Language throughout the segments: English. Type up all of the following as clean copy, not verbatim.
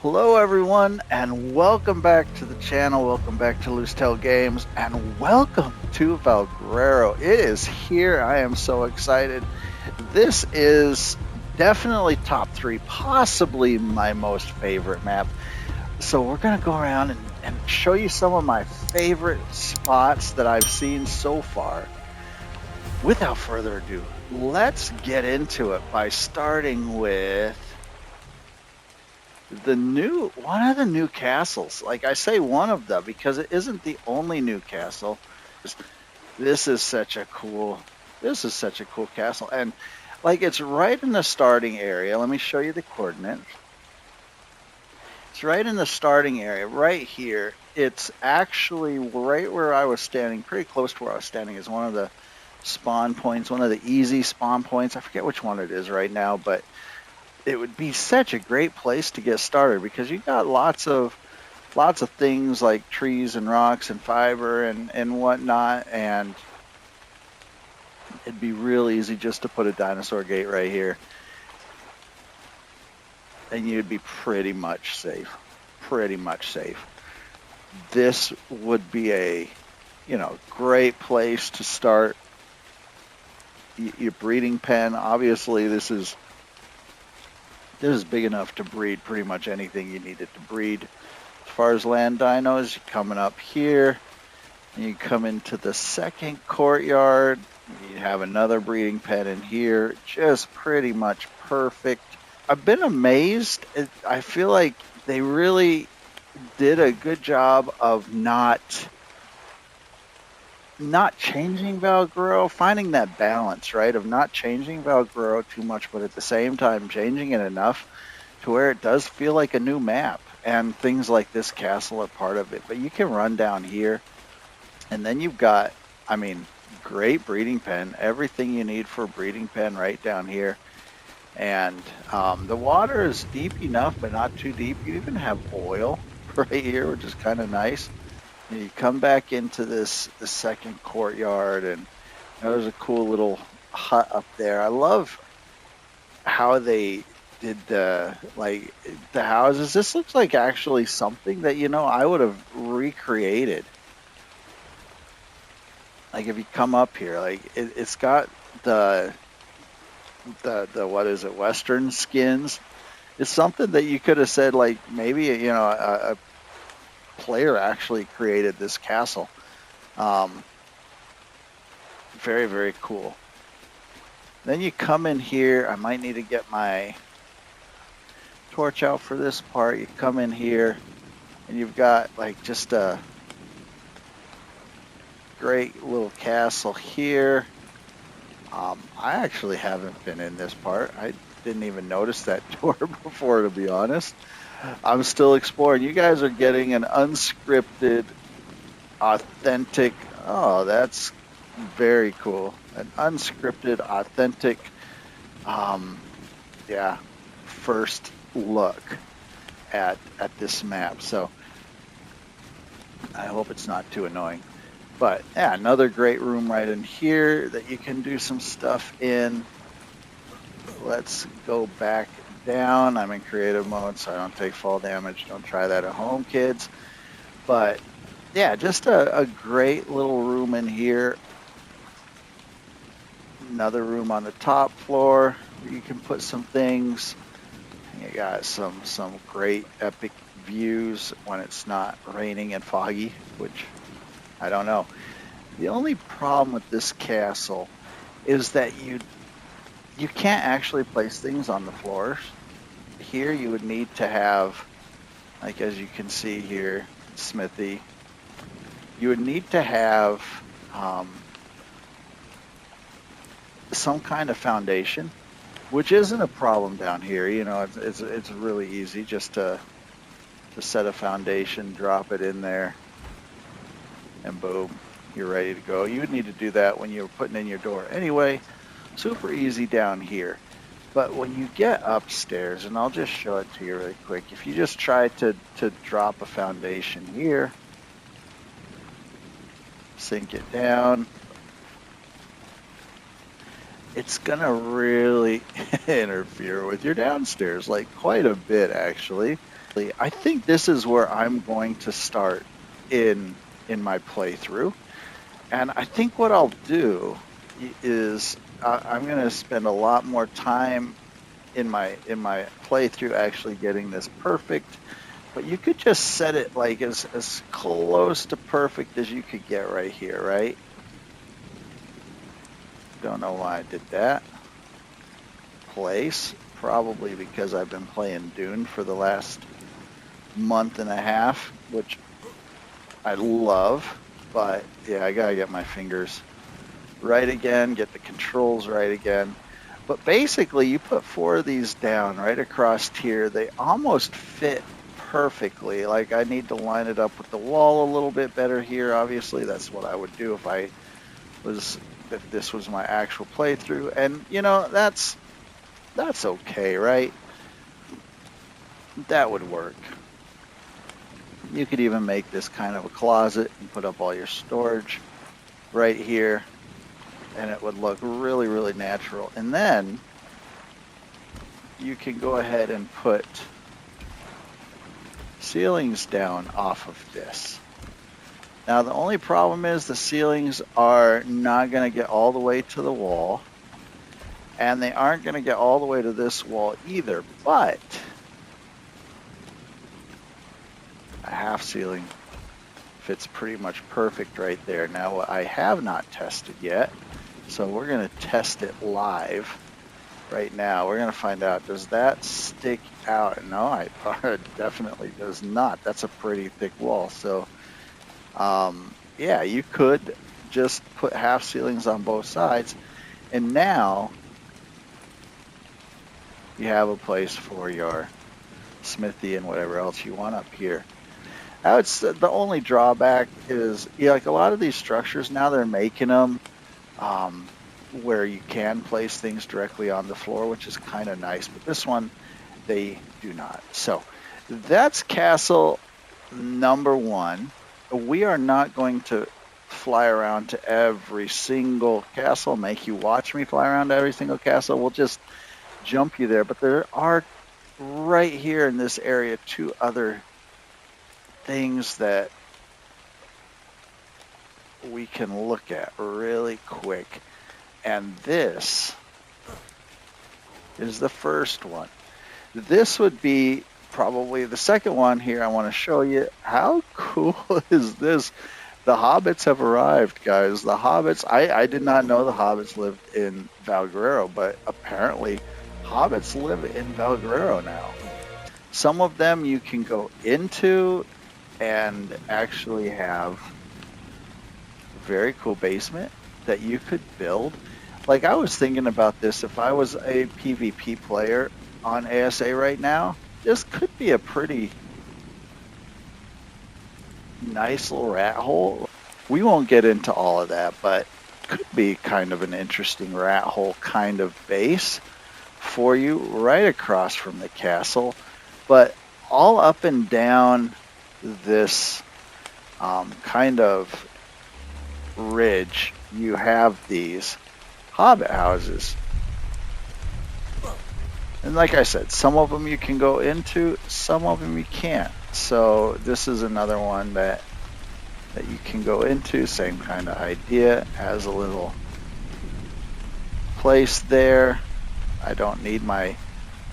Hello everyone and welcome back to the channel, welcome back to Loose Tail Games, and welcome to Valguero. It is here, I am so excited. This is definitely top 3, possibly my most favorite map. So we're going to go around and show you some of my favorite spots that I've seen so far. Without further ado, let's get into it by starting with one of the new castles. Like I say one of them because it isn't the only new castle. This is such a cool castle, and like it's right in the starting area. Let me show you the coordinates. It's right in the starting area right here. It's actually right where I was standing, pretty close to where I was standing, is one of the spawn points, one of the easy spawn points. I forget which one it is right now, but it would be such a great place to get started because you got lots of things like trees and rocks and fiber and whatnot, and it'd be real easy just to put a dinosaur gate right here and you'd be pretty much safe. This would be a great place to start your breeding pen. Obviously this is big enough to breed pretty much anything you need it to breed. As far as land dinos, you're coming up here, and you come into the second courtyard. You have another breeding pen in here, just pretty much perfect. I've been amazed. I feel like they really did a good job of not changing Valguero, finding that balance, right, of not changing Valguero too much, but at the same time changing it enough to where it does feel like a new map. And things like this castle are part of it. But you can run down here, and then you've got, I mean, great breeding pen, everything you need for a breeding pen right down here. And the water is deep enough, but not too deep. You even have oil right here, which is kind of nice. You come back into the second courtyard, and there's a cool little hut up there. I love how they did the houses. This looks like actually something that I would have recreated. Like if you come up here, like it's got the what is it, Western skins. It's something that you could have said, like, maybe a player actually created this castle. Very, very cool. Then you come in here. I might need to get my torch out for this part. You come in here, and you've got like just a great little castle here. I actually haven't been in this part. I didn't even notice that door before, to be honest. I'm still exploring. You guys are getting an unscripted, authentic, oh, that's very cool. An unscripted, authentic, first look at this map. So I hope it's not too annoying. But yeah, another great room right in here that you can do some stuff in. Let's go back down. I'm in creative mode, so I don't take fall damage. Don't try that at home, kids. But yeah, just a great little room in here. Another room on the top floor where you can put some things. You got some great epic views when it's not raining and foggy, which I don't know. The only problem with this castle is that you can't actually place things on the floors. Here you would need to have, like as you can see here, smithy, you would need to have some kind of foundation, which isn't a problem down here. It's really easy just to set a foundation, drop it in there, and boom, you're ready to go. You would need to do that when you're putting in your door anyway. Super easy down here. But when you get upstairs, and I'll just show it to you really quick, if you just try to drop a foundation here, sink it down, it's gonna really interfere with your downstairs, like quite a bit actually. I think this is where I'm going to start in my playthrough, and I think what I'll do is I'm gonna spend a lot more time in my playthrough actually getting this perfect. But you could just set it like as close to perfect as you could get right here, right? Don't know why I did that. Place, probably because I've been playing Dune for the last month and a half, which I love, but yeah, I gotta get my fingers right again, get the controls right again. But basically, you put 4 of these down right across here, they almost fit perfectly. Like, I need to line it up with the wall a little bit better here. Obviously, that's what I would do if this was my actual playthrough. And, you know, that's okay, right? That would work. You could even make this kind of a closet and put up all your storage right here, and it would look really, really natural. And then you can go ahead and put ceilings down off of this. Now, the only problem is the ceilings are not going to get all the way to the wall, and they aren't going to get all the way to this wall either, but a half ceiling fits pretty much perfect right there. Now, what I have not tested yet, so we're going to test it live right now. We're going to find out, does that stick out? No, it definitely does not. That's a pretty thick wall. So, yeah, you could just put half ceilings on both sides, and now you have a place for your smithy and whatever else you want up here. Now, it's the only drawback is, yeah, like a lot of these structures now, they're making them where you can place things directly on the floor, which is kind of nice. But this one, they do not. So that's castle number 1. We are not going to fly around to every single castle, make you watch me fly around to every single castle. We'll just jump you there. But there are right here in this area 2 other things that we can look at really quick, and this is the first one. This would be probably the second one here. I want to show you. How cool is this? The Hobbits have arrived, guys. The Hobbits, I did not know the Hobbits lived in Valguero, but apparently Hobbits live in Valguero now. Some of them you can go into and actually have a very cool basement that you could build. Like, I was thinking about this, if I was a PvP player on ASA right now, this could be a pretty nice little rat hole. We won't get into all of that, but could be kind of an interesting rat hole kind of base for you right across from the castle. But all up and down this kind of ridge, you have these Hobbit houses. And like I said, some of them you can go into, some of them you can't. So this is another one that you can go into. Same kind of idea. Has a little place there. I don't need my,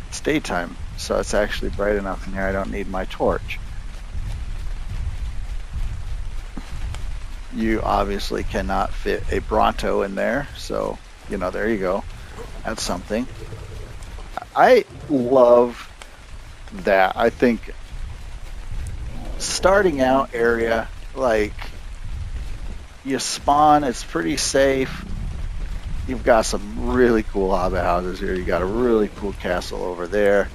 it's daytime, so it's actually bright enough in here. I don't need my torch. You obviously cannot fit a Bronto in there, so, you know, there you go. That's something. I love that. I think starting out area, like, you spawn, it's pretty safe. You've got some really cool Hobbit houses here. You got a really cool castle over there.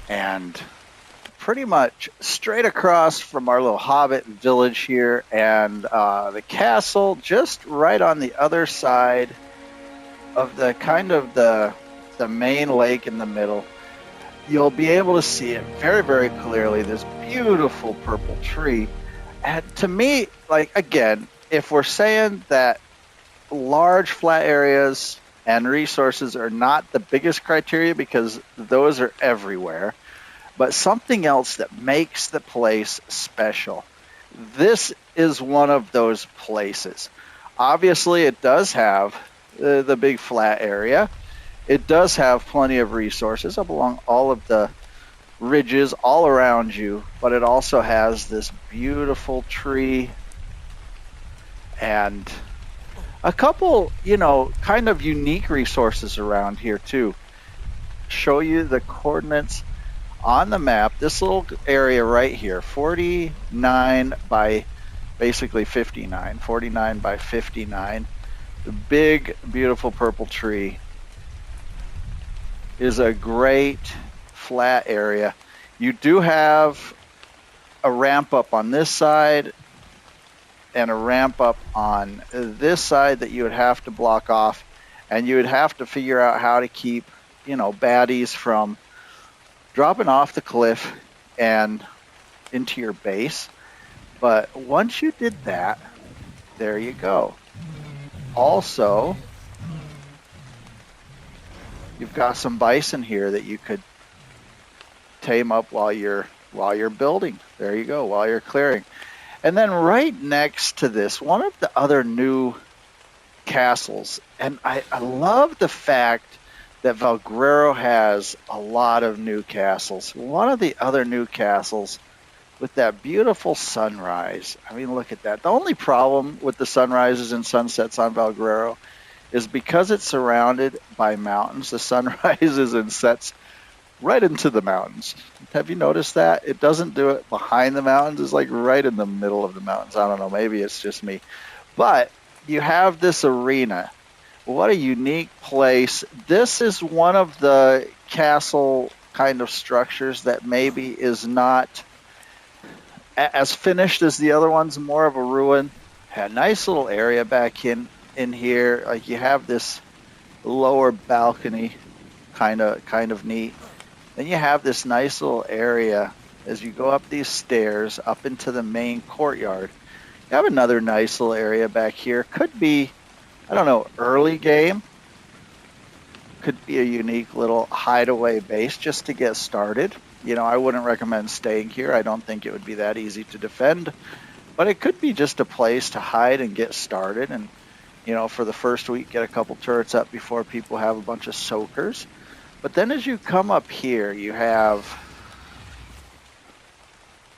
And pretty much straight across from our little Hobbit village here, and the castle just right on the other side of the kind of the main lake in the middle. You'll be able to see it very, very clearly, this beautiful purple tree. And to me, like, again, if we're saying that large flat areas And resources are not the biggest criteria because those are everywhere, but something else that makes the place special. This is one of those places. Obviously, it does have the big flat area. It does have plenty of resources up along all of the ridges all around you, but it also has this beautiful tree and a couple, kind of unique resources around here too. Show you the coordinates on the map. This little area right here, 49 by basically 59, 49 by 59. The big, beautiful purple tree is a great flat area. You do have a ramp up on this side and a ramp up on this side that you would have to block off, and you would have to figure out how to keep, baddies from dropping off the cliff and into your base. But once you did that, there you go. Also, you've got some bison here that you could tame up while you're building. There you go, while you're clearing. And then right next to this, one of the other new castles, and I love the fact that Valguero has a lot of new castles. One of the other new castles with that beautiful sunrise. I mean, look at that. The only problem with the sunrises and sunsets on Valguero is because it's surrounded by mountains, the sun rises and sets right into the mountains. Have you noticed that? It doesn't do it behind the mountains. It's like right in the middle of the mountains. I don't know. Maybe it's just me. But you have this arena. What a unique place. This is one of the castle kind of structures that maybe is not as finished as the other ones, more of a ruin. Had a nice little area back in here. Like you have this lower balcony, kind of neat. Then you have this nice little area as you go up these stairs up into the main courtyard. You have another nice little area back here. Could be, I don't know, early game. Could be a unique little hideaway base just to get started. I wouldn't recommend staying here. I don't think it would be that easy to defend. But it could be just a place to hide and get started. And, for the first week, get a couple turrets up before people have a bunch of soakers. But then as you come up here, you have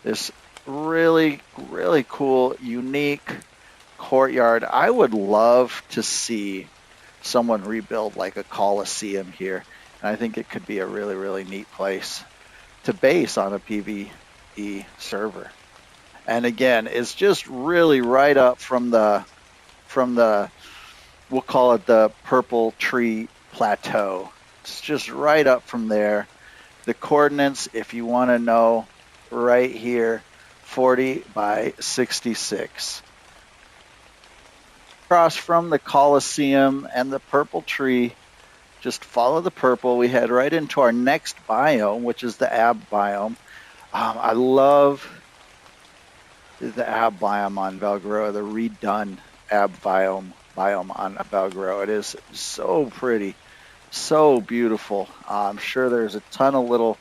this really, really cool, unique courtyard. I would love to see someone rebuild like a Coliseum here. And I think it could be a really, really neat place to base on a PvE server. And again, it's just really right up from the, we'll call it the purple tree plateau. It's just right up from there. The coordinates, if you want to know, right here, 40 by 66. Across from the Coliseum and the purple tree, just follow the purple. We head right into our next biome, which is the Ab biome. I love the Ab biome on Valguero, the redone Ab biome on Valguero. It is so pretty. So beautiful. I'm sure there's a ton of little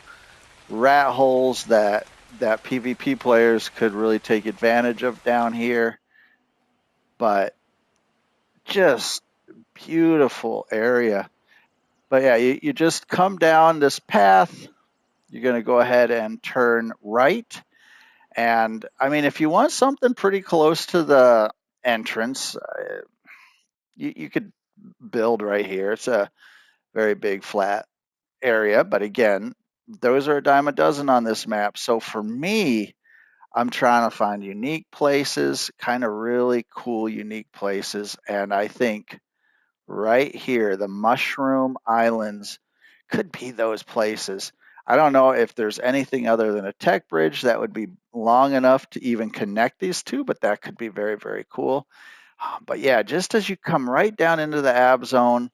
rat holes that PvP players could really take advantage of down here. But just beautiful area. But yeah, you just come down this path. You're going to go ahead and turn right. And I mean, if you want something pretty close to the entrance, you could build right here. It's a very big flat area, but again, those are a dime a dozen on this map. So for me, I'm trying to find unique places, kind of really cool, unique places. And I think right here, the Mushroom Islands could be those places. I don't know if there's anything other than a tech bridge that would be long enough to even connect these two, but that could be very, very cool. But yeah, just as you come right down into the Ab zone,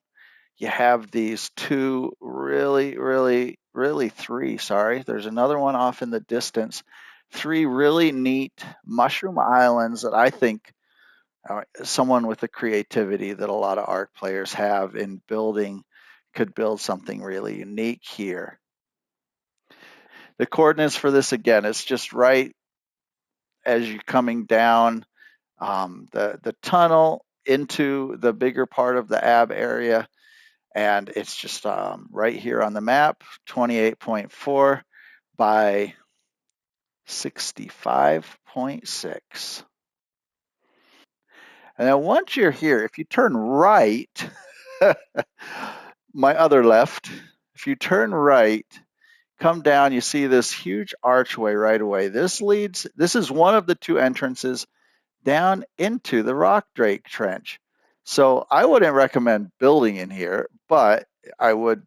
you have these two really three, sorry, there's another one off in the distance, three really neat mushroom islands that I think someone with the creativity that a lot of ARC players have in building could build something really unique here. The coordinates for this, again, it's just right as you're coming down the tunnel into the bigger part of the ab area, and it's just right here on the map, 28.4 by 65.6. And then once you're here, if you turn right, my other left, if you turn right, come down, you see this huge archway right away. This is one of the two entrances down into the rock drake trench. So I wouldn't recommend building in here, but I would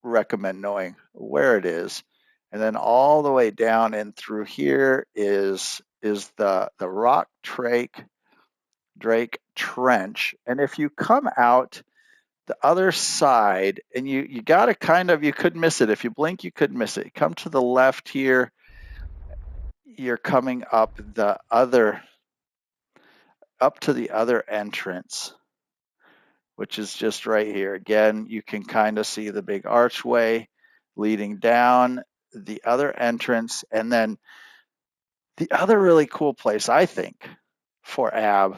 recommend knowing where it is. And then all the way down and through here is the rock drake trench. And if you come out the other side, and you got to kind of, you could miss it. If you blink, you could miss it. Come to the left here, you're coming up to the other entrance, which is just right here. Again, you can kind of see the big archway leading down the other entrance. And then the other really cool place, I think, for AB,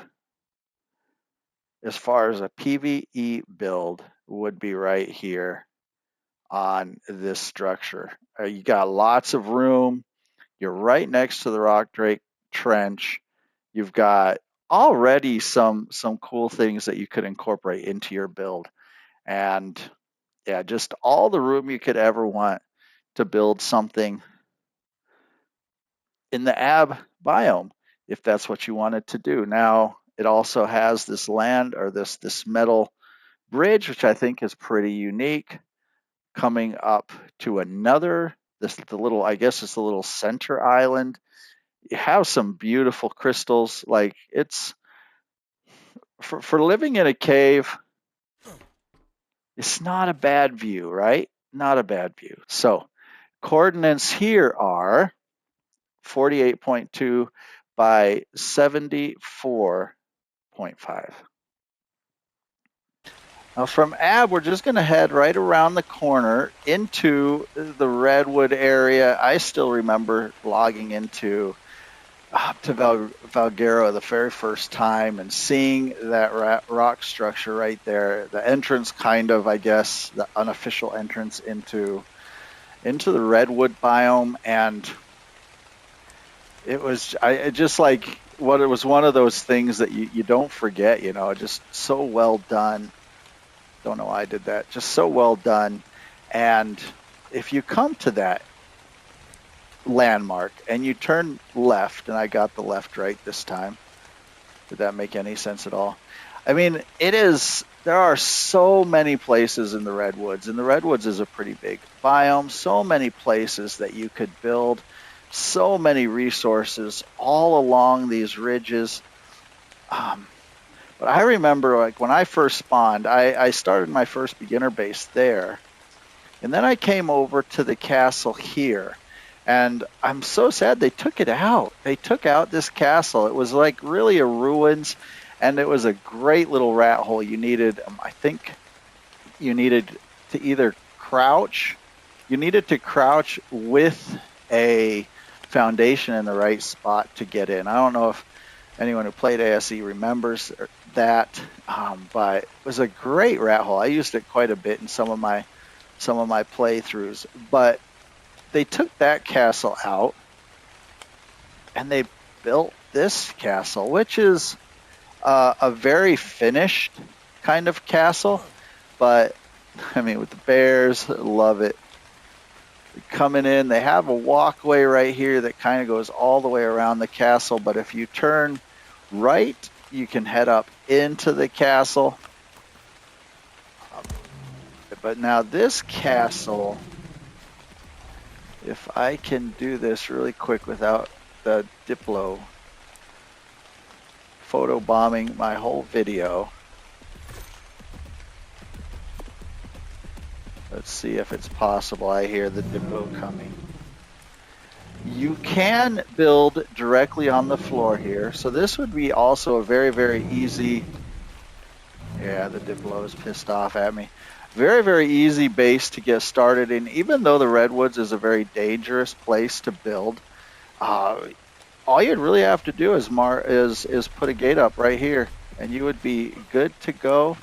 as far as a PvE build, would be right here on this structure. You got lots of room. You're right next to the rock drake trench. You've got already some cool things that you could incorporate into your build. And yeah, just all the room you could ever want to build something in the ab biome, if that's what you wanted to do. Now, it also has this land, or this metal bridge, which I think is pretty unique, coming up to another, the little, I guess it's the little center island. You have some beautiful crystals. Like, it's for living in a cave, it's not a bad view, right? Not a bad view. So coordinates here are 48.2 by 74.5. Now from AB, we're just going to head right around the corner into the Redwood area. I still remember logging into Valguero the very first time and seeing that rock structure right there. The entrance, kind of, I guess, the unofficial entrance into the Redwood biome. And it was just like what it was, one of those things that you don't forget, just so well done. Don't know why I did that. Just so well done. And if you come to that landmark and you turn left, and I got the left right this time. Did that make any sense at all? I mean, there are so many places in the Redwoods, and the Redwoods is a pretty big biome. So many places that you could build, so many resources all along these ridges. But I remember, like, when I first spawned, I started my first beginner base there. And then I came over to the castle here. And I'm so sad they took it out. They took out this castle. It was like really a ruins. And it was a great little rat hole. You needed, I think, you needed to either crouch. You needed to crouch with a foundation in the right spot to get in. I don't know if anyone who played ASE remembers that, but it was a great rat hole. I used it quite a bit in some of my playthroughs. But they took that castle out, and they built this castle, which is a very finished kind of castle. But I mean, with the bears, love it. Coming in, they have a walkway right here that kind of goes all the way around the castle. But if you turn right, you can head up into the castle. But now this castle, if I can do this really quick without the Diplo photo bombing my whole video. Let's see if it's possible. I hear the Diplo coming. You can build directly on the floor here. So this would be also a very, very easy. Yeah, the Diplo is pissed off at me. Very, very easy base to get started in. Even though the Redwoods is a very dangerous place to build, all you'd really have to do is put a gate up right here, and you would be good to go.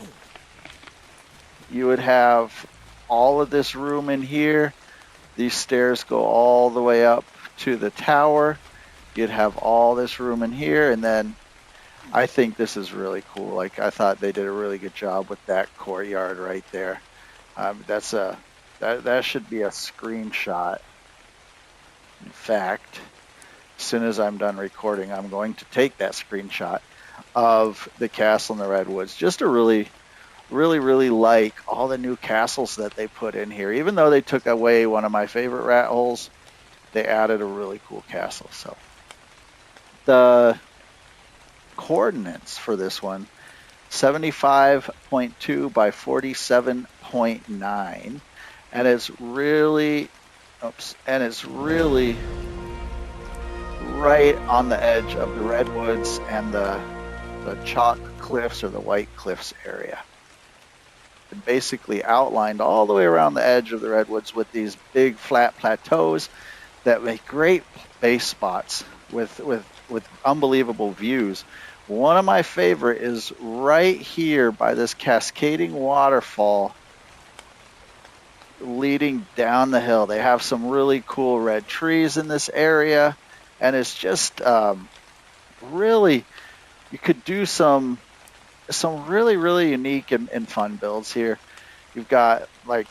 You would have all of this room in here. These stairs go all the way up to the tower. You'd have all this room in here, and then I think this is really cool. Like, I thought they did a really good job with that courtyard right there. That should be a screenshot. In fact, as soon as I'm done recording, I'm going to take that screenshot of the castle in the Redwoods. Just to really like all the new castles that they put in here. Even though they took away one of my favorite rat holes, they added a really cool castle. So the coordinates for this one, 75.2 by 47.9, and it's really right on the edge of the Redwoods and the chalk cliffs or the white cliffs area. And basically outlined all the way around the edge of the Redwoods with these big flat plateaus that make great base spots with unbelievable views. One of my favorite is right here by this cascading waterfall leading down the hill. They have some really cool red trees in this area, and it's just really, you could do some really unique and fun builds here. You've got like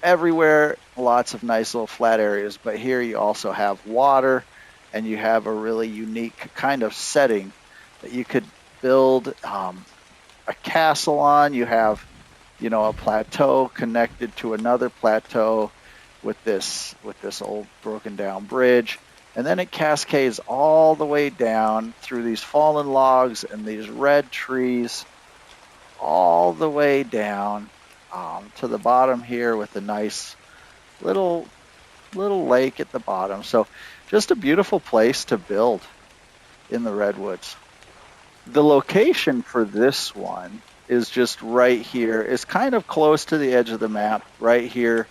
everywhere lots of nice little flat areas, but here you also have water, and you have a really unique kind of setting that you could build a castle on. You have, a plateau connected to another plateau with this old broken down bridge, and then it cascades all the way down through these fallen logs and these red trees all the way down to the bottom here with a nice little lake at the bottom. So just a beautiful place to build in the Redwoods. The location for this one is just right here. It's kind of close to the edge of the map, right here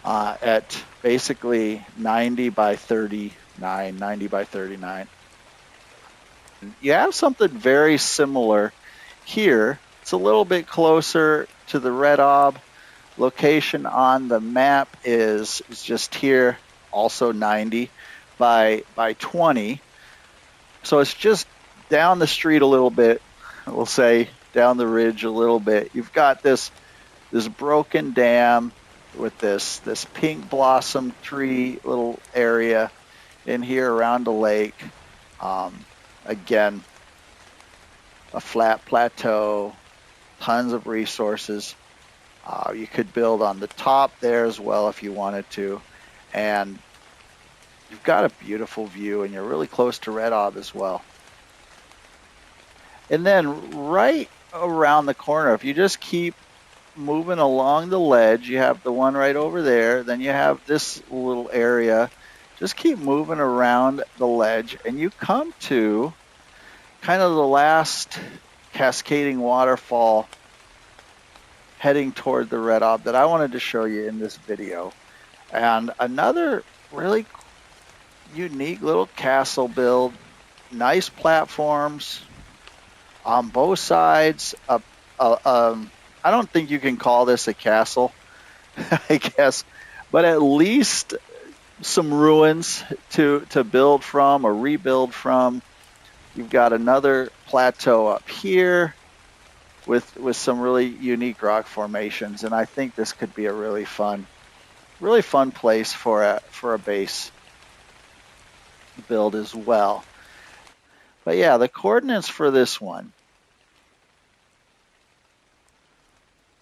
at basically 90 by 39, 90 by 39. You have something very similar here. It's a little bit closer to the Red Ob. Location on the map is just here, also 90 by 20. So it's just down the street a little bit, we'll say down the ridge a little bit. You've got this broken dam with this pink blossom tree little area in here around the lake. Again, a flat plateau, tons of resources. You could build on the top there as well if you wanted to. And you've got a beautiful view, and you're really close to Red Ob as well. And then right around the corner, if you just keep moving along the ledge, you have the one right over there. Then you have this little area. Just keep moving around the ledge, and you come to kind of the last cascading waterfall heading toward the Red Ob that I wanted to show you in this video. And another really unique little castle build, nice platforms on both sides. I don't think you can call this a castle, I guess, but at least some ruins to build from or rebuild from. You've got another plateau up here with some really unique rock formations, and I think this could be a really fun place for a base build as well. But yeah, the coordinates for this one,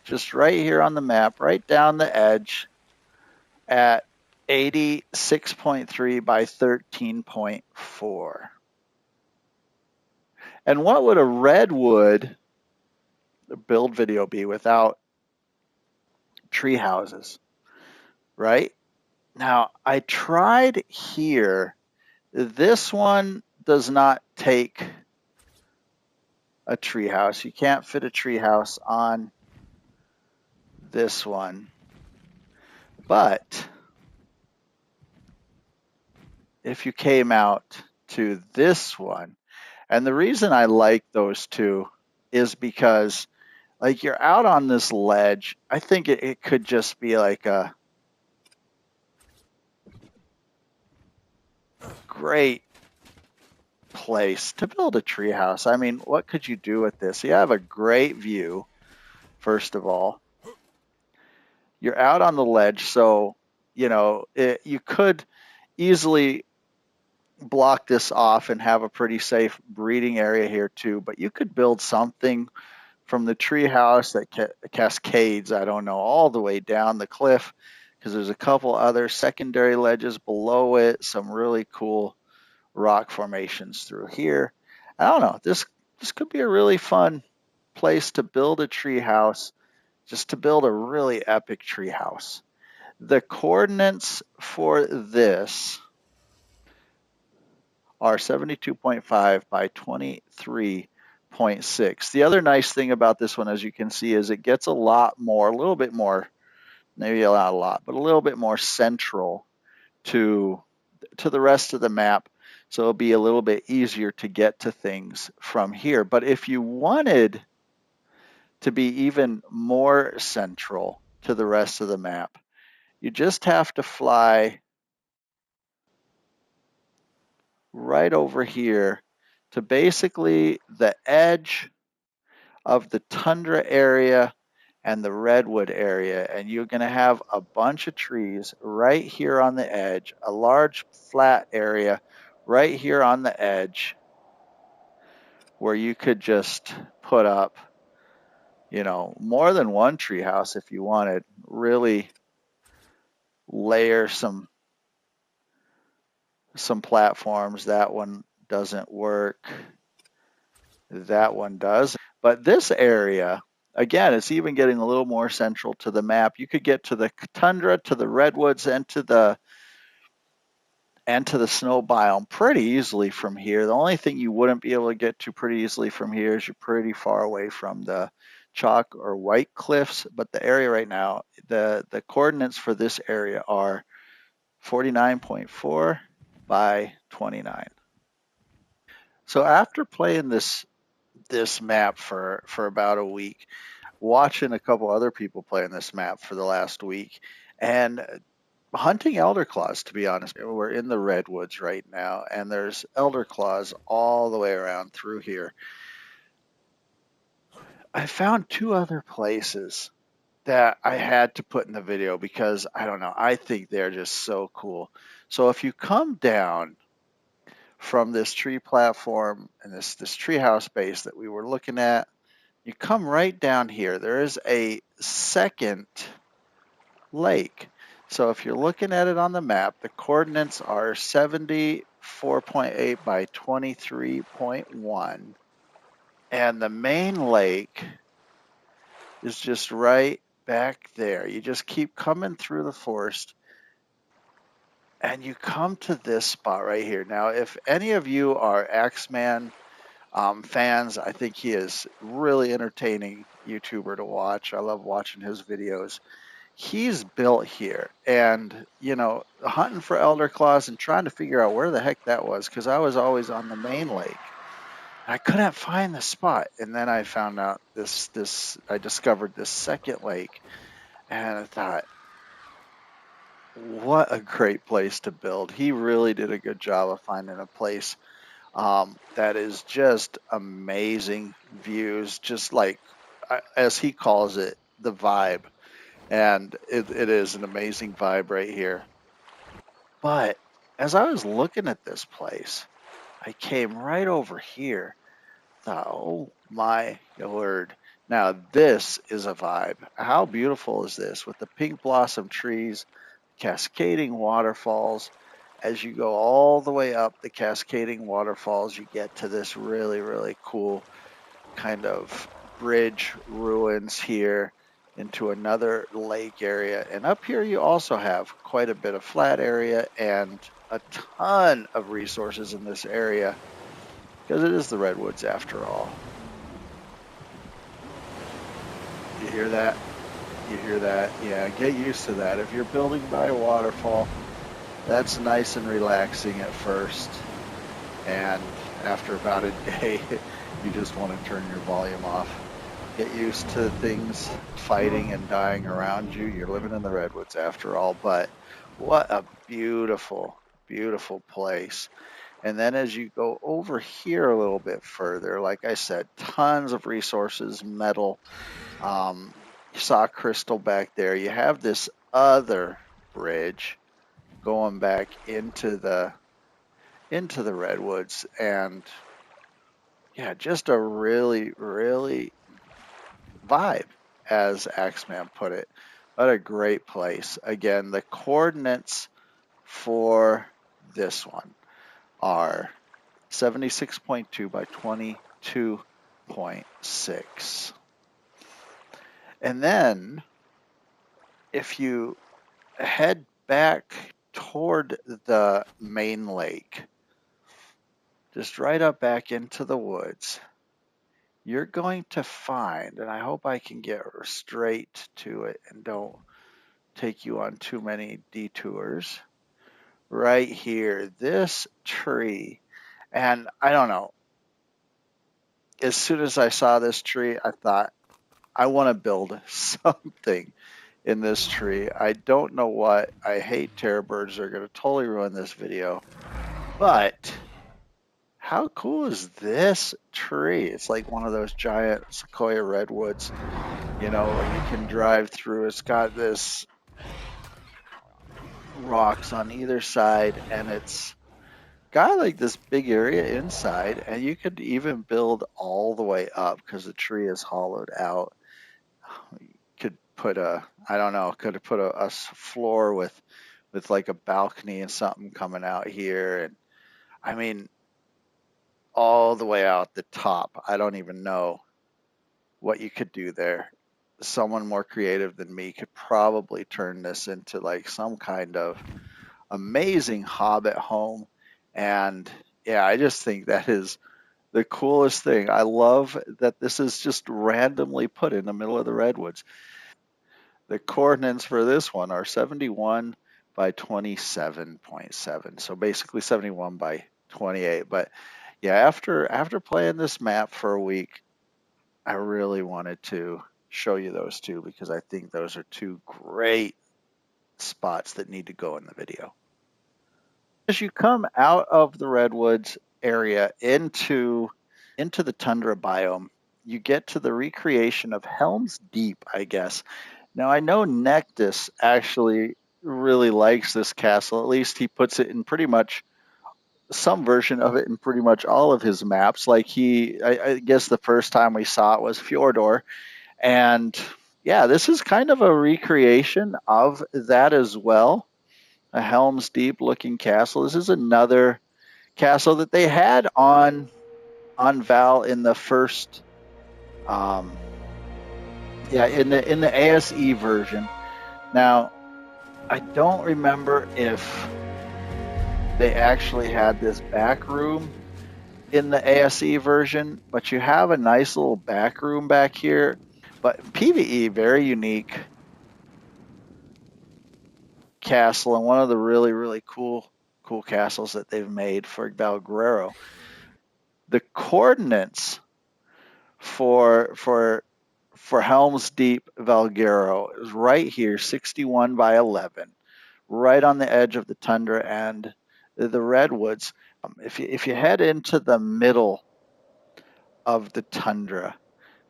just right here on the map, right down the edge at 86.3 by 13.4. And what would a Redwood build video be without tree houses, right? Now, I tried here This one does not take a treehouse. You can't fit a treehouse on this one. But if you came out to this one, and the reason I like those two is because, like, you're out on this ledge. I think it could just be like a great place to build a treehouse. I mean, what could you do with this? You have a great view, first of all. You're out on the ledge, so, you could easily block this off and have a pretty safe breeding area here too, but you could build something from the treehouse that cascades, I don't know, all the way down the cliff, because there's a couple other secondary ledges below it, some really cool rock formations through here. I don't know, this could be a really fun place to build a treehouse, just to build a really epic treehouse. The coordinates for this are 72.5 by 23.6. The other nice thing about this one, as you can see, is it gets a little bit more, maybe not a lot, but a little bit more central to the rest of the map. So it'll be a little bit easier to get to things from here. But if you wanted to be even more central to the rest of the map, you just have to fly right over here to basically the edge of the tundra area and the redwood area, and you're going to have a bunch of trees right here on the edge, a large flat area right here on the edge where you could just put up, more than one tree house if you wanted. Really layer some platforms. That one doesn't work. That one does. But this area, again, it's even getting a little more central to the map. You could get to the tundra, to the redwoods, and to the snow biome pretty easily from here. The only thing you wouldn't be able to get to pretty easily from here is you're pretty far away from the chalk or white cliffs. But the area right now, the coordinates for this area are 49.4 by 29. So after playing this map for about a week, watching a couple other people playing this map for the last week, and hunting elder claws, to be honest. We're in the redwoods right now, and there's elder claws all the way around through here. I found two other places that I had to put in the video because, I don't know, I think they're just so cool. So if you come down from this tree platform and this treehouse base that we were looking at, you come right down here. There is a second lake. So if you're looking at it on the map, the coordinates are 74.8 by 23.1. And the main lake is just right back there. You just keep coming through the forest and you come to this spot right here. Now, if any of you are Axeman fans, I think he is really entertaining YouTuber to watch. I love watching his videos. He's built here, and hunting for elder claws and trying to figure out where the heck that was, because I was always on the main lake. I couldn't find the spot, and then I found out I discovered this second lake, and I thought, what a great place to build. He really did a good job of finding a place that is just amazing views, just like, as he calls it, the vibe. And it is an amazing vibe right here. But as I was looking at this place, I came right over here. Thought, oh my word. Now this is a vibe. How beautiful is this with the pink blossom trees, cascading waterfalls. As you go all the way up the cascading waterfalls, you get to this really, really cool kind of bridge ruins here into another lake area. And up here you also have quite a bit of flat area and a ton of resources in this area because it is the Redwoods after all. You hear that? You hear that? Yeah, get used to that. If you're building by a waterfall, that's nice and relaxing at first. And after about a day, you just want to turn your volume off. Get used to things fighting and dying around you. You're living in the Redwoods after all, but what a beautiful, beautiful place. And then as you go over here a little bit further, like I said, tons of resources, metal. You saw crystal back there. You have this other bridge going back into the Redwoods, and yeah, just a really, really vibe, as Axeman put it. What a great place. Again, the coordinates for this one are 76.2 by 22.6. And then if you head back toward the main lake, just right up back into the woods, you're going to find, and I hope I can get straight to it and don't take you on too many detours, right here, this tree. And I don't know, as soon as I saw this tree, I thought, I want to build something in this tree. I don't know what. I hate terror birds. They're going to totally ruin this video. But how cool is this tree? It's like one of those giant sequoia redwoods, you know, you can drive through. It's got this rocks on either side, and it's got like this big area inside, and you could even build all the way up because the tree is hollowed out. You could put a, I don't know, could have put a floor with like a balcony and something coming out here, and I mean all the way out the top. I don't even know what you could do there. Someone more creative than me could probably turn this into like some kind of amazing Hobbit home. And yeah, I just think that is the coolest thing. I love that this is just randomly put in the middle of the Redwoods. The coordinates for this one are 71 by 27.7. So basically 71 by 28. But yeah, after playing this map for a week, I really wanted to show you those two because I think those are two great spots that need to go in the video. As you come out of the Redwoods area into the tundra biome, you get to the recreation of Helm's Deep, I guess. Now, I know Nectus actually really likes this castle. At least he puts it in pretty much some version of it in pretty much all of his maps. Like I guess the first time we saw it was Fjordor. And yeah, this is kind of a recreation of that as well. A Helm's Deep looking castle. This is another castle that they had on Val in the first in the ASE version. Now, I don't remember if they actually had this back room in the ASE version, but you have a nice little back room back here. But PvE, very unique castle, and one of the really, really cool castles that they've made for Valguero. The coordinates for Helm's Deep Valguero is right here, 61 by 11, right on the edge of the tundra and the redwoods. If you head into the middle of the tundra,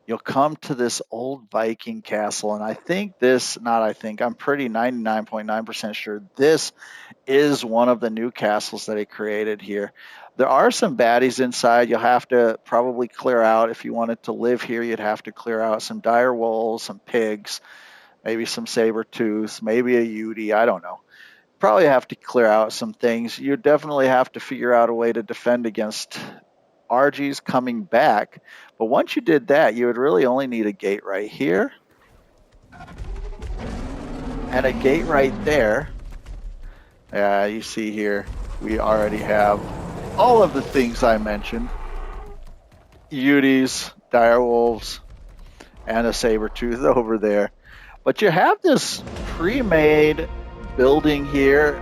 you'll come to this old Viking castle, and I think this, not I think, I'm pretty 99.9% sure this is one of the new castles that he created here. There are some baddies inside you'll have to probably clear out. If you wanted to live here, you'd have to clear out some dire wolves, some pigs, maybe some saber tooths, maybe a Yudi, I don't know. Probably have to clear out some things. You definitely have to figure out a way to defend against RGs coming back. But once you did that, you would really only need a gate right here and a gate right there. You see here, we already have all of the things I mentioned. Uties, direwolves, and a saber tooth over there. But you have this pre-made building here.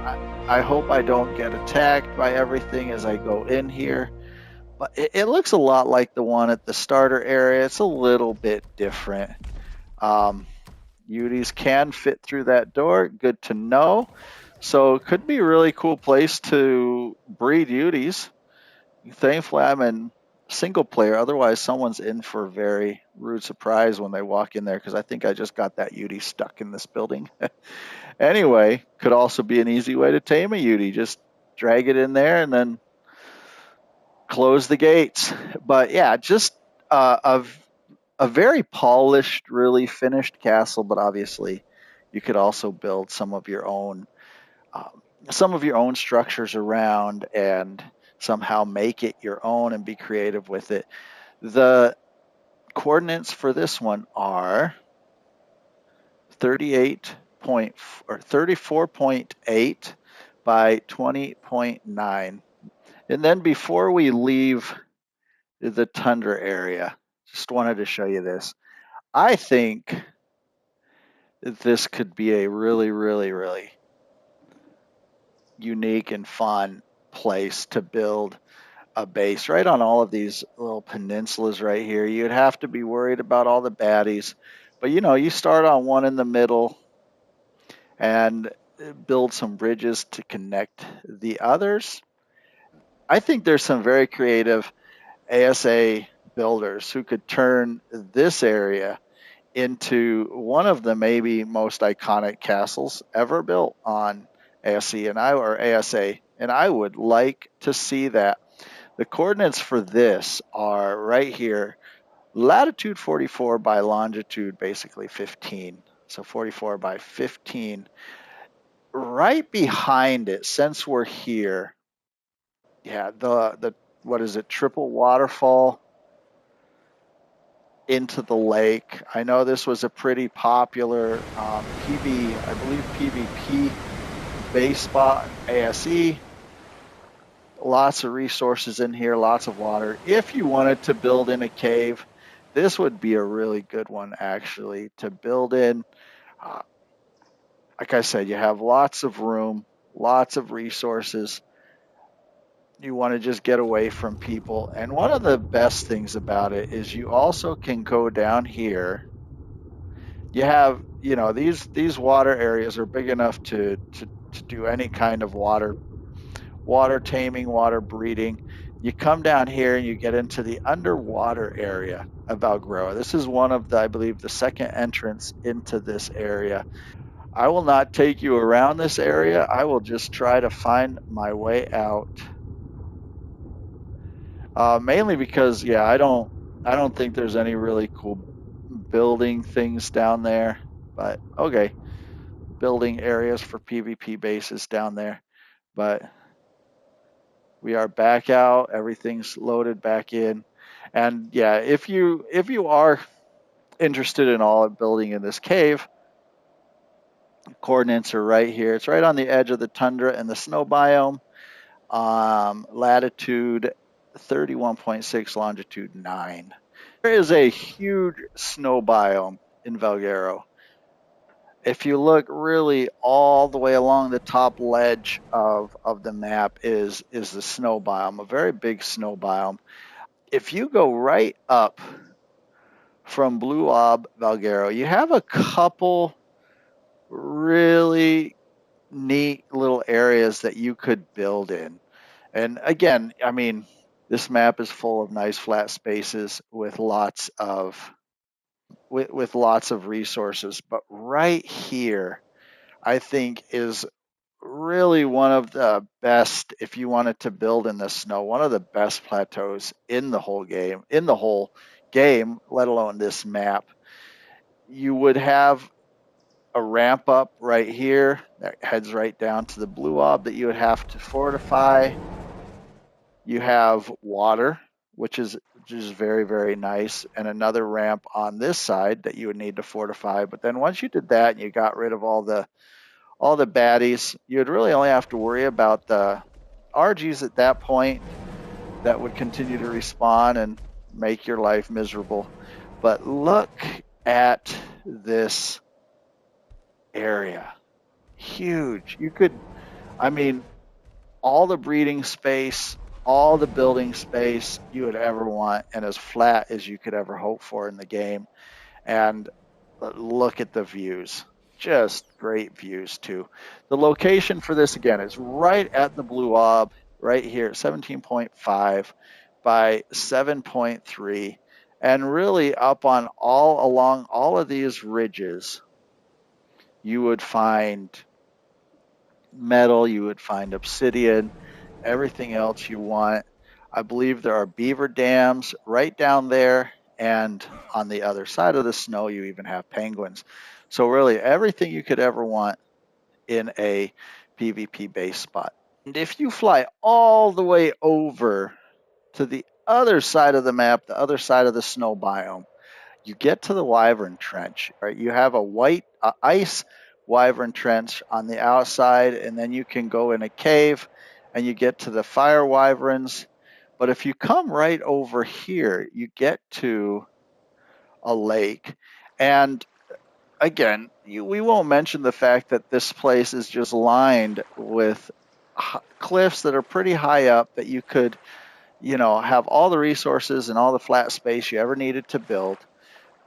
I hope I don't get attacked by everything as I go in here. But it looks a lot like the one at the starter area. It's a little bit different. Um, Uties can fit through that door. Good to know. So it could be a really cool place to breed Uties. Thankfully, I'm in single player. Otherwise, someone's in for a very rude surprise when they walk in there because I think I just got that Utie stuck in this building. Anyway, could also be an easy way to tame a Utie. Just drag it in there and then close the gates. But yeah, just a very polished, really finished castle. But obviously, you could also build some of your own structures around and somehow make it your own and be creative with it. The coordinates for this one are 38 point or 34.8 by 20.9. And then before we leave the tundra area, just wanted to show you this. I think this could be a really, really, really unique and fun place to build a base right on all of these little peninsulas right here. You'd have to be worried about all the baddies, but you start on one in the middle and build some bridges to connect the others. I think there's some very creative ASA builders who could turn this area into one of the maybe most iconic castles ever built on ASA, and I would like to see that. The coordinates for this are right here, latitude 44 by longitude basically 15. So 44 by 15. Right behind it, since we're here, yeah, the what is it, triple waterfall into the lake. I know this was a pretty popular I believe PvP base spot, ASE. Lots of resources in here, lots of water. If you wanted to build in a cave, this would be a really good one actually to build in. Uh, like I said, you have lots of room, lots of resources. You want to just get away from people. And one of the best things about it is you also can go down here. You have, these water areas are big enough to do any kind of water taming, water breeding. You come down here and you get into the underwater area of Valguero. This is one of I believe, the second entrance into this area. I will not take you around this area. I will just try to find my way out. Mainly because, yeah, I don't think there's any really cool building things down there. But okay, building areas for PvP bases down there. But we are back out. Everything's loaded back in. And yeah, if you are interested in all building in this cave, coordinates are right here. It's right on the edge of the tundra and the snow biome. Latitude 31.6, longitude 9. There is a huge snow biome in Valguero. If you look really all the way along the top ledge of the map is the snow biome, a very big snow biome. If you go right up from Blue Ob Valguero, you have a couple really neat little areas that you could build in. And again, I mean, this map is full of nice flat spaces with lots of lots of resources. But right here, I think is really one of the best, if you wanted to build in the snow, one of the best plateaus in the whole game, let alone this map. You would have a ramp up right here that heads right down to the blue ob that you would have to fortify. You have water, which is very, very nice, and another ramp on this side that you would need to fortify. But then once you did that and you got rid of all the baddies, you would really only have to worry about Argies at that point that would continue to respawn and make your life miserable. But look at this area. Huge. You could, I mean, all the breeding space, all the building space you would ever want, and as flat as you could ever hope for in the game. And look at the views. Just great views, too. The location for this, again, is right at the Blue Ob, right here, 17.5 by 7.3. And really up on all along all of these ridges, you would find metal, you would find obsidian, everything else you want. I believe there are beaver dams right down there, and on the other side of the snow, you even have penguins. So, really, everything you could ever want in a PvP base spot. And if you fly all the way over to the other side of the map, the other side of the snow biome, you get to the Wyvern Trench. Right, you have a white ice Wyvern Trench on the outside, and then you can go in a cave and you get to the Fire Wyverns. But if you come right over here, you get to a lake. And again, we won't mention the fact that this place is just lined with cliffs that are pretty high up that you could, have all the resources and all the flat space you ever needed to build.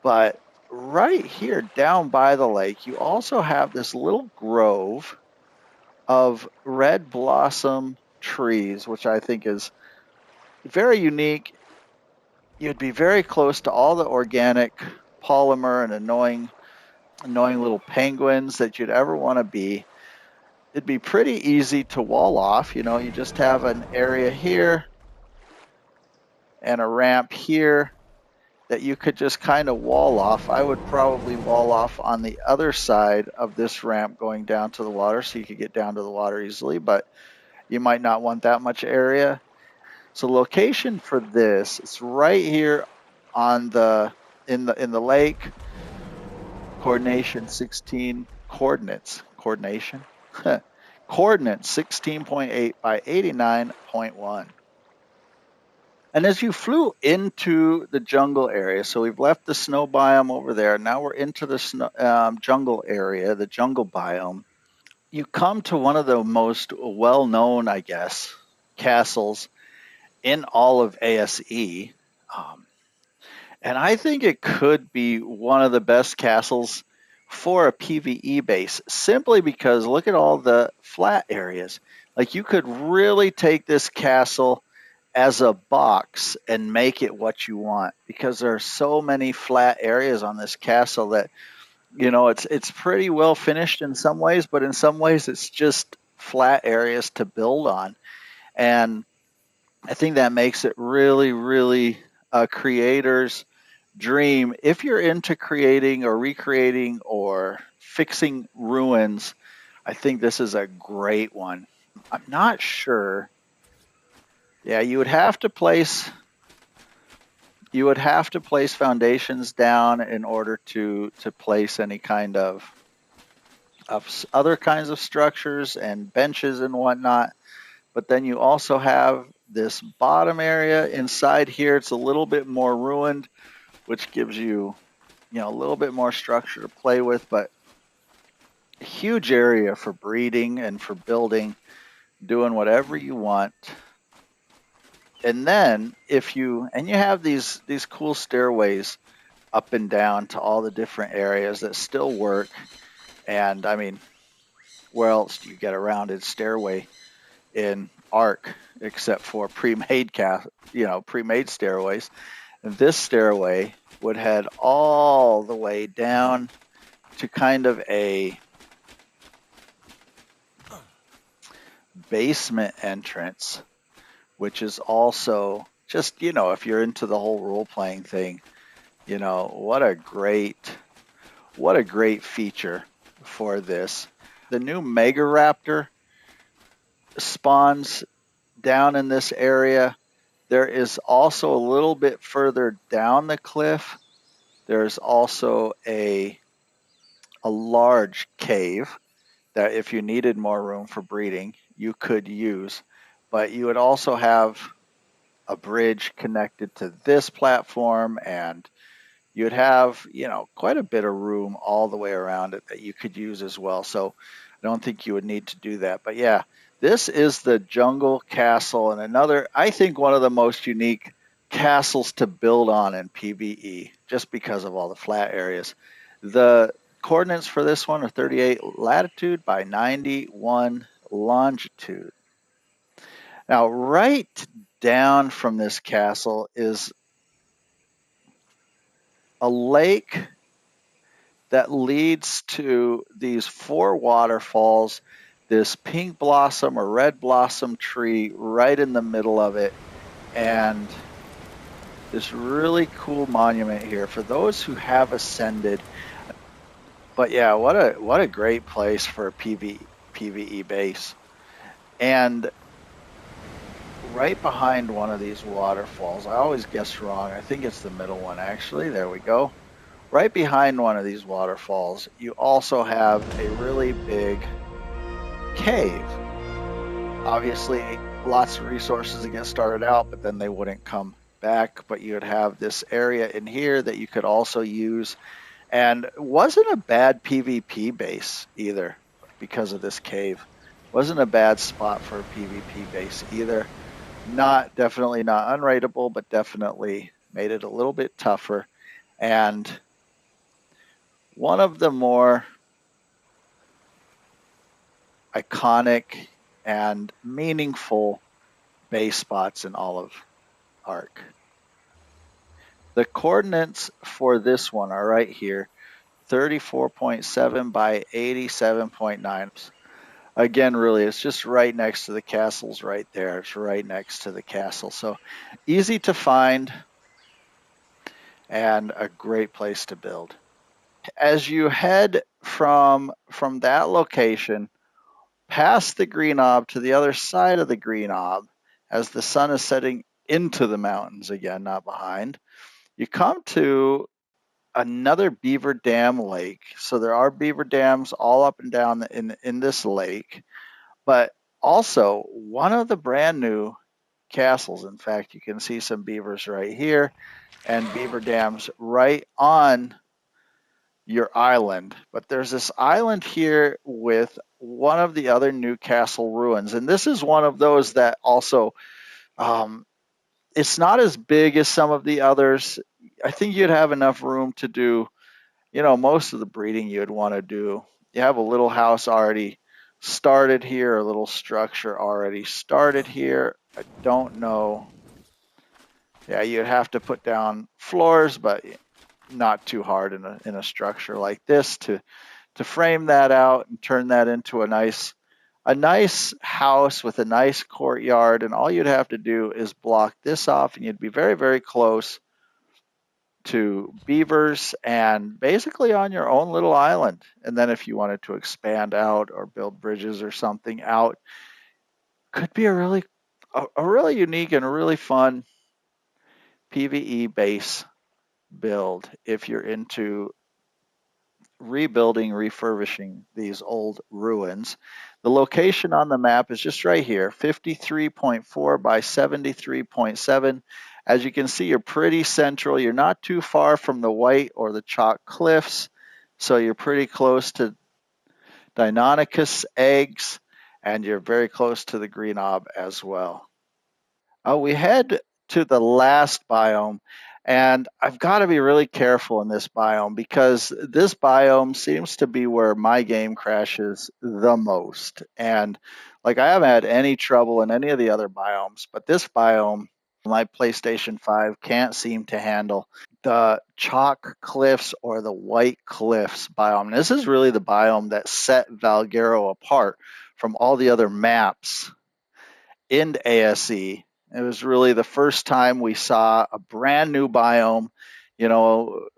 But right here down by the lake, you also have this little grove of red blossom trees, which I think is very unique. You'd be very close to all the organic polymer and annoying little penguins that you'd ever want to be. It'd be pretty easy to wall off. You just have an area here and a ramp here that you could just kind of wall off. I would probably wall off on the other side of this ramp going down to the water so you could get down to the water easily, but you might not want that much area. So location for this, it's right here on in the lake. Coordination 16 coordinates. Coordination? Coordinates 16.8 by 89.1. And as you flew into the jungle area, so we've left the snow biome over there, now we're into the jungle area, the jungle biome, you come to one of the most well-known, I guess, castles in all of ASE. And I think it could be one of the best castles for a PvE base, simply because look at all the flat areas. Like, you could really take this castle as a box and make it what you want, because there are so many flat areas on this castle that it's pretty well finished in some ways, but in some ways it's just flat areas to build on. And I think that makes it really, really a creator's dream. If you're into creating or recreating or fixing ruins, I think this is a great one. I'm not sure. Yeah, you would have to place foundations down in order to place any kind of other kinds of structures and benches and whatnot. But then you also have this bottom area inside here. It's a little bit more ruined, which gives you, a little bit more structure to play with, but a huge area for breeding and for building, doing whatever you want. And then you have these cool stairways up and down to all the different areas that still work. And I mean, where else do you get a rounded stairway in Ark except for pre-made stairways? And this stairway would head all the way down to kind of a basement entrance, which is also just, if you're into the whole role-playing thing, what a great feature for this. The new Mega Raptor spawns down in this area. There is also a little bit further down the cliff, there's also a large cave that if you needed more room for breeding, you could use. but you would also have a bridge connected to this platform, and you'd have, quite a bit of room all the way around it that you could use as well. So I don't think you would need to do that. But yeah, this is the Jungle Castle, and another, I think, one of the most unique castles to build on in PvE, just because of all the flat areas. The coordinates for this one are 38 latitude by 91 longitude. Now, right down from this castle is a lake that leads to these 4 waterfalls, this pink blossom or red blossom tree right in the middle of it, and this really cool monument here for those who have ascended. But yeah, what a great place for a PvE base. And right behind one of these waterfalls, I always guess wrong. I think it's the middle one, actually. There we go. Right behind one of these waterfalls, you also have a really big cave. Obviously, lots of resources to get started out, but then they wouldn't come back. But you would have this area in here that you could also use. And it wasn't a bad PvP base either because of this cave. Wasn't a bad spot for a PvP base either. Definitely not unrateable, but definitely made it a little bit tougher. And one of the more iconic and meaningful base spots in all of Ark. The coordinates for this one are right here, 34.7 by 87.9. Again, really, it's just right next to the castles right there. It's right next to the castle. So easy to find and a great place to build. As you head from that location past the green ob to the other side of the green ob, as the sun is setting into the mountains again, not behind, you come to another beaver dam lake. So there are beaver dams all up and down in this lake, but also one of the brand new castles. In fact, you can see some beavers right here and beaver dams right on your island. But there's this island here with one of the other new castle ruins, and this is one of those that also it's not as big as some of the others. I think you'd have enough room to do, most of the breeding you'd want to do. You have a little house already started here, a little structure already started here. I don't know. Yeah, you'd have to put down floors, but not too hard in a structure like this to frame that out and turn that into a nice house with a nice courtyard. And all you'd have to do is block this off, and you'd be very, very close to beavers and basically on your own little island. And then if you wanted to expand out or build bridges or something out, could be a really unique and a really fun PvE base build if you're into rebuilding, refurbishing these old ruins. The location on the map is just right here, 53.4 by 73.7. As you can see, you're pretty central. You're not too far from the white or the chalk cliffs, so you're pretty close to Deinonychus eggs, and you're very close to the green ob as well. We head to the last biome, and I've got to be really careful in this biome because this biome seems to be where my game crashes the most. And like, I haven't had any trouble in any of the other biomes, but this biome, my PlayStation 5 can't seem to handle the chalk cliffs or the white cliffs biome. This is really the biome that set Valguero apart from all the other maps in ASE. It was really the first time we saw a brand new biome.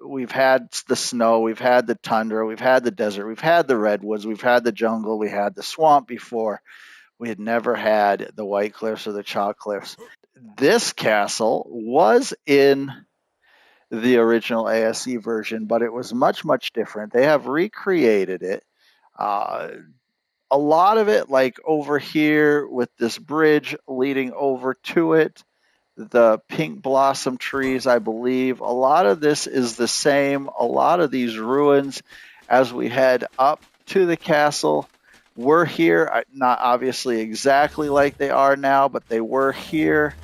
We've had the snow, we've had the tundra, we've had the desert, we've had the redwoods, we've had the jungle, we had the swamp before. We had never had the white cliffs or the chalk cliffs. This castle was in the original ASE version, but it was much, much different. They have recreated it. a lot of it, like over here with this bridge leading over to it, the pink blossom trees, I believe, a lot of this is the same. A lot of these ruins, as we head up to the castle, were here, not obviously exactly like they are now, but they were here.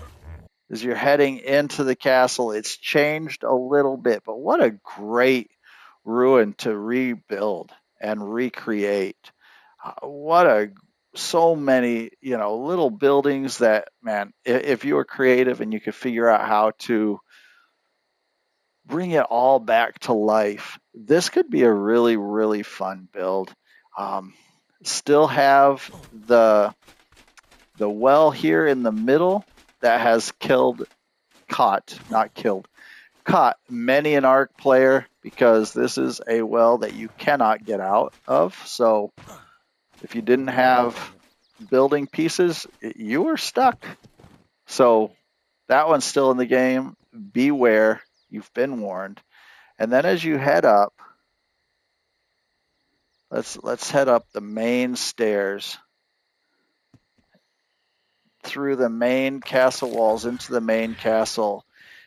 As you're heading into the castle, it's changed a little bit, but what a great ruin to rebuild and recreate. What a so many, you know, little buildings that, man, if you were creative and you could figure out how to bring it all back to life, this could be a really, really fun build. Um, Still have the well here in the middle that has caught many an arc player, because this is a well that you cannot get out of. So if you didn't have building pieces, you were stuck. So that one's still in the game. Beware, you've been warned. And then as you head up, let's head up the main stairs through the main castle walls into the main castle.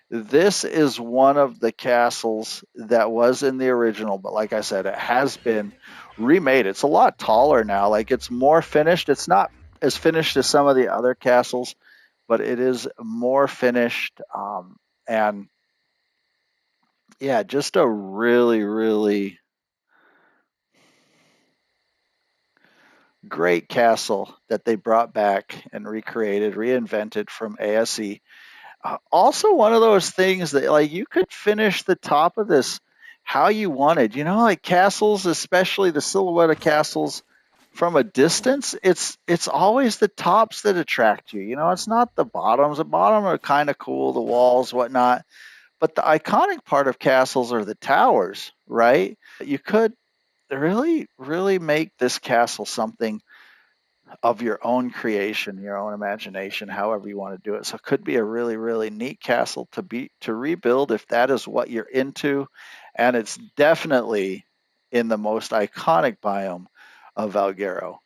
This is one of the castles that was in the original, but like I said, it has been remade. It's a lot taller now. Like, it's more finished. It's not as finished as some of the other castles, but it is more finished. And yeah, just a really, really great castle that they brought back and recreated, reinvented from ASE. Also, one of those things that, like, you could finish the top of this how you wanted. You know, like castles, especially the silhouette of castles from a distance, it's always the tops that attract you. You know, it's not the bottoms. The bottom are kind of cool, the walls, whatnot. But the iconic part of castles are the towers, right? You could really, really make this castle something of your own creation, your own imagination, however you want to do it. So it could be a really, really neat castle to rebuild if that is what you're into. And it's definitely in the most iconic biome of Valguero.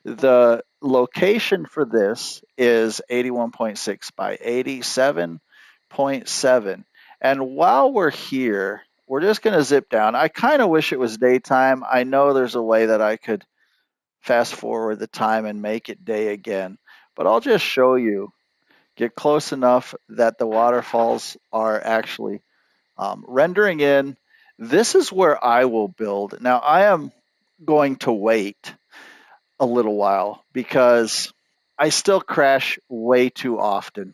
The location for this is 81.6 by 87.7. And while we're here, we're just going to zip down. I kind of wish it was daytime. I know there's a way that I could fast forward the time and make it day again, but I'll just show you, get close enough that the waterfalls are actually rendering in. This is where I will build. Now, I am going to wait a little while because I still crash way too often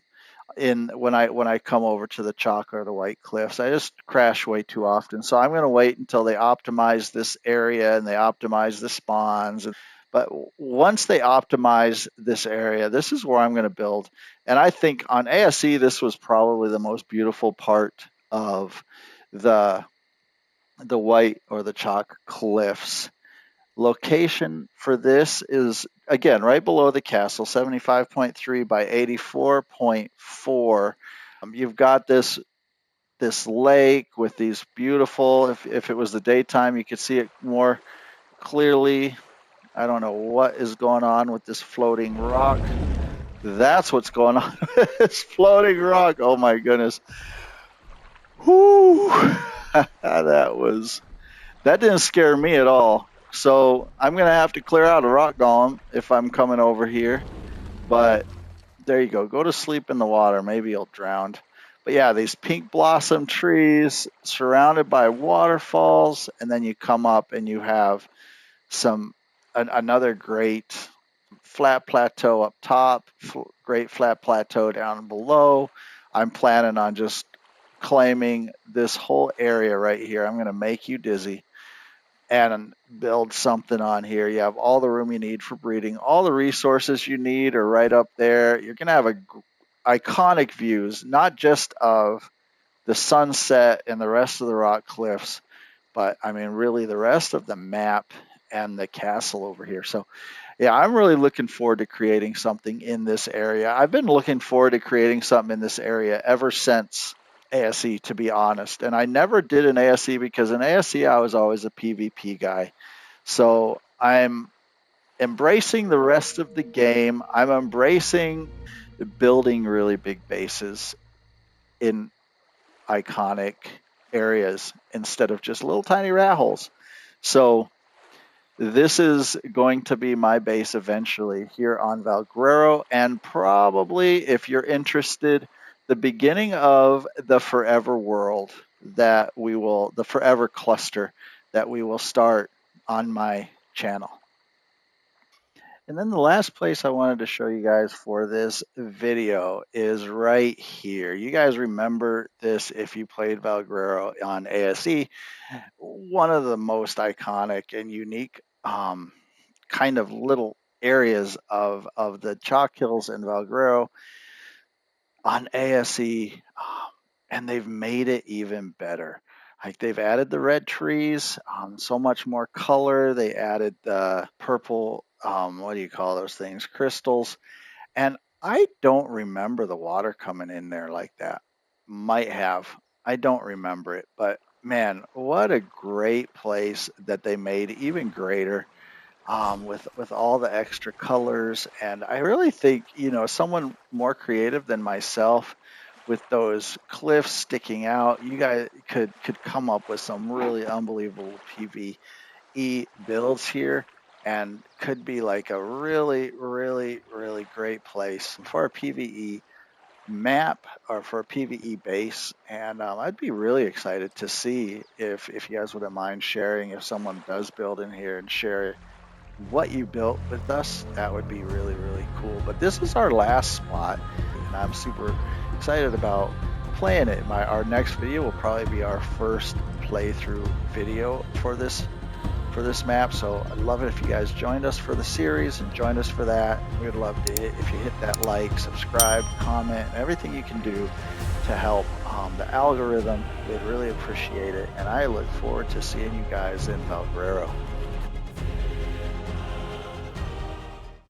in when I come over to the chalk or the white cliffs. I just crash way too often. So I'm going to wait until they optimize this area and they optimize the spawns. But once they optimize this area, this is where I'm going to build. And I think on ASE, this was probably the most beautiful part of the white or the chalk cliffs. Location for this is, again, right below the castle, 75.3 by 84.4. You've got this lake with these beautiful, if it was the daytime, you could see it more clearly. I don't know what is going on with this floating rock. That's what's going on with this floating rock. Oh my goodness. Whoo! that didn't scare me at all. So I'm going to have to clear out a rock golem if I'm coming over here. But there you go. Go to sleep in the water. Maybe you'll drown. But yeah, these pink blossom trees surrounded by waterfalls. And then you come up and you have another great flat plateau up top, great flat plateau down below. I'm planning on just claiming this whole area right here. I'm going to make you dizzy and build something on here. You have all the room you need for breeding. All the resources you need are right up there. You're going to have iconic views, not just of the sunset and the rest of the rock cliffs, but I mean, really the rest of the map and the castle over here. So yeah, I'm really looking forward to creating something in this area. I've been looking forward to creating something in this area ever since ASE, to be honest. And I never did an ASE because in ASE I was always a PvP guy. So I'm embracing the rest of the game. I'm embracing building really big bases in iconic areas instead of just little tiny rat holes. So this is going to be my base eventually here on Valguero, and probably, if you're interested, the beginning of the forever world the forever cluster that we will start on my channel. And then the last place I wanted to show you guys for this video is right here. You guys remember this if you played Valguero on ASE. One of the most iconic and unique kind of little areas of the chalk hills in Valguero on ASE, and they've made it even better. Like, they've added the red trees, so much more color. They added the purple, what do you call those things? Crystals. And I don't remember the water coming in there like that. Might have. I don't remember it. But man, what a great place that they made even greater, with all the extra colors. And I really think, someone more creative than myself with those cliffs sticking out, you guys could come up with some really unbelievable PvE builds here, and could be like a really, really, really great place for a PvE map or for a PvE base. And I'd be really excited to see if you guys wouldn't mind sharing, if someone does build in here and share what you built with us. That would be really, really cool. But this is our last spot, and I'm super excited about playing it. Our next video will probably be our first playthrough video for this map. So I'd love it if you guys joined us for the series and joined us for that. We'd love to if you hit that like, subscribe, comment, everything you can do to help the algorithm. We'd really appreciate it, and I look forward to seeing you guys in Valguero.